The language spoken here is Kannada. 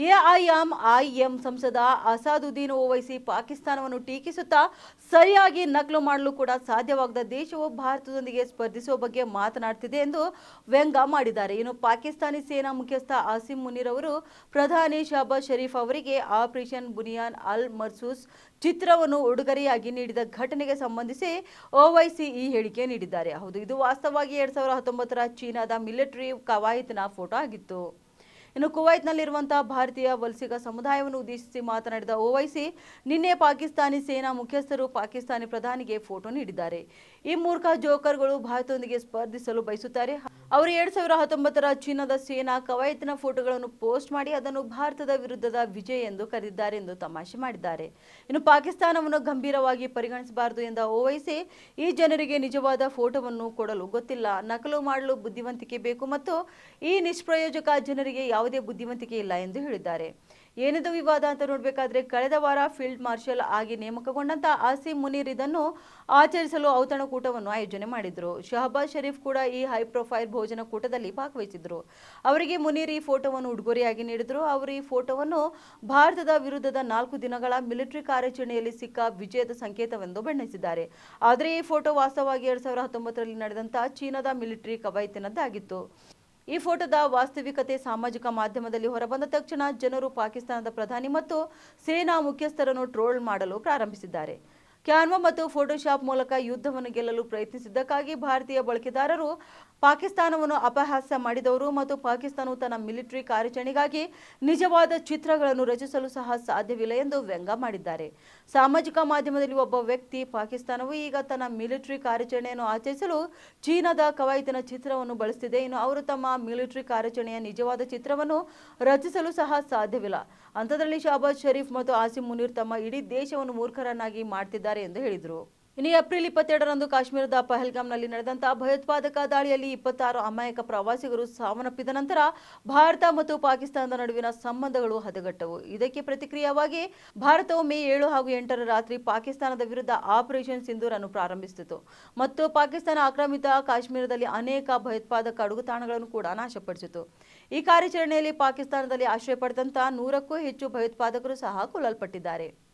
ಎಐಎಂಐಎಂ ಸಂಸದ ಅಸಾದುದ್ದೀನ್ ಓವೈಸಿ ಪಾಕಿಸ್ತಾನವನ್ನು ಟೀಕಿಸುತ್ತಾ ಸರಿಯಾಗಿ ನಕಲು ಮಾಡಲು ಕೂಡ ಸಾಧ್ಯವಾಗದ ದೇಶವು ಭಾರತದೊಂದಿಗೆ ಸ್ಪರ್ಧಿಸುವ ಬಗ್ಗೆ ಮಾತನಾಡುತ್ತಿದೆ ಎಂದು ವ್ಯಂಗ್ಯ ಮಾಡಿದ್ದಾರೆ. ಇನ್ನು ಪಾಕಿಸ್ತಾನಿ ಸೇನಾ ಮುಖ್ಯಸ್ಥ ಆಸಿಮ್ ಮುನೀರ್ ಅವರು ಪ್ರಧಾನಿ ಶಹಬಾಜ್ ಶರೀಫ್ ಅವರಿಗೆ ಆಪರೇಷನ್ ಬುನಿಯಾನ್ ಅಲ್ ಮರ್ಸೂಸ್ ಚಿತ್ರವನ್ನು ಉಡುಗೊರೆಯಾಗಿ ನೀಡಿದ ಘಟನೆಗೆ ಸಂಬಂಧಿಸಿ ಓವೈಸಿ ಈ ಹೇಳಿಕೆ ನೀಡಿದ್ದಾರೆ. ಹೌದು, ಇದು ವಾಸ್ತವವಾಗಿ 2019ರ ಚೀನಾದ ಮಿಲಿಟರಿ ಕವಾಯತಿನ ಫೋಟೋ ಆಗಿತ್ತು. ಇನ್ನು ಕುವೈತ್ನಲ್ಲಿರುವಂತಹ ಭಾರತೀಯ ವಲಸಿಗ ಸಮುದಾಯವನ್ನು ಉದ್ದೇಶಿಸಿ ಮಾತನಾಡಿದ ಓವೈಸಿ, ನಿನ್ನೆ ಪಾಕಿಸ್ತಾನಿ ಸೇನಾ ಮುಖ್ಯಸ್ಥರು ಪಾಕಿಸ್ತಾನಿ ಪ್ರಧಾನಿಗೆ ಫೋಟೋ ನೀಡಿದ್ದಾರೆ. ಈ ಮೂರ್ಖ ಜೋಕರ್ಗಳು ಭಾರತದೊಂದಿಗೆ ಸ್ಪರ್ಧಿಸಲು ಬಯಸುತ್ತಾರೆ. ಅವರು 2019ರ ಚೀನಾದ ಸೇನಾ ಕವಾಯತಿನ ಫೋಟೋಗಳನ್ನು ಪೋಸ್ಟ್ ಮಾಡಿ ಅದನ್ನು ಭಾರತದ ವಿರುದ್ಧದ ವಿಜಯ ಎಂದು ಕರೆದಿದ್ದಾರೆ ಎಂದು ತಮಾಷೆ ಮಾಡಿದ್ದಾರೆ. ಇನ್ನು ಪಾಕಿಸ್ತಾನವನ್ನು ಗಂಭೀರವಾಗಿ ಪರಿಗಣಿಸಬಾರದು ಎಂದ ಓವೈಸಿ, ಈ ಜನರಿಗೆ ನಿಜವಾದ ಫೋಟೋವನ್ನು ಕೊಡಲು ಗೊತ್ತಿಲ್ಲ, ನಕಲು ಮಾಡಲು ಬುದ್ಧಿವಂತಿಕೆ ಬೇಕು ಮತ್ತು ಈ ನಿಷ್ಪ್ರಯೋಜಕ ಜನರಿಗೆ ಯಾವುದೇ ಬುದ್ಧಿವಂತಿಕೆ ಇಲ್ಲ ಎಂದು ಹೇಳಿದ್ದಾರೆ. ಏನಿದು ವಿವಾದ ಅಂತ ನೋಡಬೇಕಾದ್ರೆ, ಕಳೆದ ವಾರ ಫೀಲ್ಡ್ ಮಾರ್ಷಲ್ ಆಗಿ ನೇಮಕಗೊಂಡಂತಹ ಆಸಿಮ್ ಮುನೀರ್ ಇದನ್ನು ಆಚರಿಸಲು ಔತಣಕೂಟವನ್ನು ಆಯೋಜನೆ ಮಾಡಿದ್ರು. ಶಹಬಾಜ್ ಶರೀಫ್ ಕೂಡ ಈ ಹೈ ಪ್ರೊಫೈಲ್ ಭೋಜನ ಕೂಟದಲ್ಲಿ ಭಾಗವಹಿಸಿದ್ರು. ಅವರಿಗೆ ಮುನೀರ್ ಈ ಫೋಟೋವನ್ನು ಉಡುಗೊರೆಯಾಗಿ ನೀಡಿದ್ರು. ಅವರು ಈ ಫೋಟೋವನ್ನು ಭಾರತದ ವಿರುದ್ಧದ 4 ದಿನಗಳ ಮಿಲಿಟರಿ ಕಾರ್ಯಾಚರಣೆಯಲ್ಲಿ ಸಿಕ್ಕ ವಿಜಯದ ಸಂಕೇತವೆಂದು ಬಣ್ಣಿಸಿದ್ದಾರೆ. ಆದರೆ ಈ ಫೋಟೋ ವಾಸ್ತವವಾಗಿ 2019ರಲ್ಲಿ ನಡೆದಂತಹ ಚೀನಾದ ಮಿಲಿಟರಿ ಕವಾಯತಿನದ್ದಾಗಿತ್ತು. ಈ ಫೋಟೋದ ವಾಸ್ತವಿಕತೆ ಸಾಮಾಜಿಕ ಮಾಧ್ಯಮದಲ್ಲಿ ಹೊರಬಂದ ತಕ್ಷಣ ಜನರು ಪಾಕಿಸ್ತಾನದ ಪ್ರಧಾನಿ ಮತ್ತು ಸೇನಾ ಮುಖ್ಯಸ್ಥರನ್ನು ಟ್ರೋಲ್ ಮಾಡಲು ಪ್ರಾರಂಭಿಸಿದ್ದಾರೆ. ಕ್ಯಾನ್ವಾ ಮತ್ತು ಫೋಟೋಶಾಪ್ ಮೂಲಕ ಯುದ್ಧವನ್ನು ಗೆಲ್ಲಲು ಪ್ರಯತ್ನಿಸಿದ್ದಕ್ಕಾಗಿ ಭಾರತೀಯ ಬಳಕೆದಾರರು ಪಾಕಿಸ್ತಾನವನ್ನು ಅಪಹಾಸ್ಯ ಮಾಡಿದವರು ಮತ್ತು ಪಾಕಿಸ್ತಾನವು ತನ್ನ ಮಿಲಿಟರಿ ಕಾರ್ಯಾಚರಣೆಗಾಗಿ ನಿಜವಾದ ಚಿತ್ರಗಳನ್ನು ರಚಿಸಲು ಸಹ ಸಾಧ್ಯವಿಲ್ಲ ಎಂದು ವ್ಯಂಗ್ಯ ಮಾಡಿದ್ದಾರೆ. ಸಾಮಾಜಿಕ ಮಾಧ್ಯಮದಲ್ಲಿ ಒಬ್ಬ ವ್ಯಕ್ತಿ, ಪಾಕಿಸ್ತಾನವು ಈಗ ತನ್ನ ಮಿಲಿಟರಿ ಕಾರ್ಯಾಚರಣೆಯನ್ನು ಆಚರಿಸಲು ಚೀನಾದ ಕವಾಯತಿನ ಚಿತ್ರವನ್ನು ಬಳಸುತ್ತಿದೆ, ಇನ್ನು ಅವರು ತಮ್ಮ ಮಿಲಿಟರಿ ಕಾರ್ಯಾಚರಣೆಯ ನಿಜವಾದ ಚಿತ್ರವನ್ನು ರಚಿಸಲು ಸಹ ಸಾಧ್ಯವಿಲ್ಲ. ಅಂಥದ್ರಲ್ಲಿ ಶಹಬಾಜ್ ಶರೀಫ್ ಮತ್ತು ಆಸಿಮ್ ಮುನೀರ್ ತಮ್ಮ ಇಡೀ ದೇಶವನ್ನು ಮೂರ್ಖರನ್ನಾಗಿ ಮಾಡ್ತಿದ್ದಾರೆ ಎಂದು ಹೇಳಿದರು. ಇನ್ನು ಏಪ್ರಿಲ್ 22ರಂದು ಕಾಶ್ಮೀರದ ಪಹಲ್ಗಾಮ್ನಲ್ಲಿ ನಡೆದಂತಹ ಭಯೋತ್ಪಾದಕ ದಾಳಿಯಲ್ಲಿ 26 ಅಮಾಯಕ ಪ್ರವಾಸಿಗರು ಸಾವನ್ನಪ್ಪಿದ ನಂತರ ಭಾರತ ಮತ್ತು ಪಾಕಿಸ್ತಾನದ ನಡುವಿನ ಸಂಬಂಧಗಳು ಹದಗೆಟ್ಟವು. ಇದಕ್ಕೆ ಪ್ರತಿಕ್ರಿಯೆಯಾಗಿ ಭಾರತವು ಮೇ 7 ಹಾಗೂ 8ರ ರಾತ್ರಿ ಪಾಕಿಸ್ತಾನದ ವಿರುದ್ಧ ಆಪರೇಷನ್ ಸಿಂಧೂರ್ ಅನ್ನು ಪ್ರಾರಂಭಿಸಿತು ಮತ್ತು ಪಾಕಿಸ್ತಾನ ಆಕ್ರಮಿತ ಕಾಶ್ಮೀರದಲ್ಲಿ ಅನೇಕ ಭಯೋತ್ಪಾದಕ ಅಡಗುತಾಣಗಳನ್ನು ಕೂಡ ನಾಶಪಡಿಸಿತು. ಈ ಕಾರ್ಯಾಚರಣೆಯಲ್ಲಿ ಪಾಕಿಸ್ತಾನದಲ್ಲಿ ಆಶ್ರಯ ಪಡೆದಂತಹ 100ಕ್ಕೂ ಹೆಚ್ಚು ಭಯೋತ್ಪಾದಕರು ಸಹ ಕೊಲ್ಲಲ್ಪಟ್ಟಿದ್ದಾರೆ.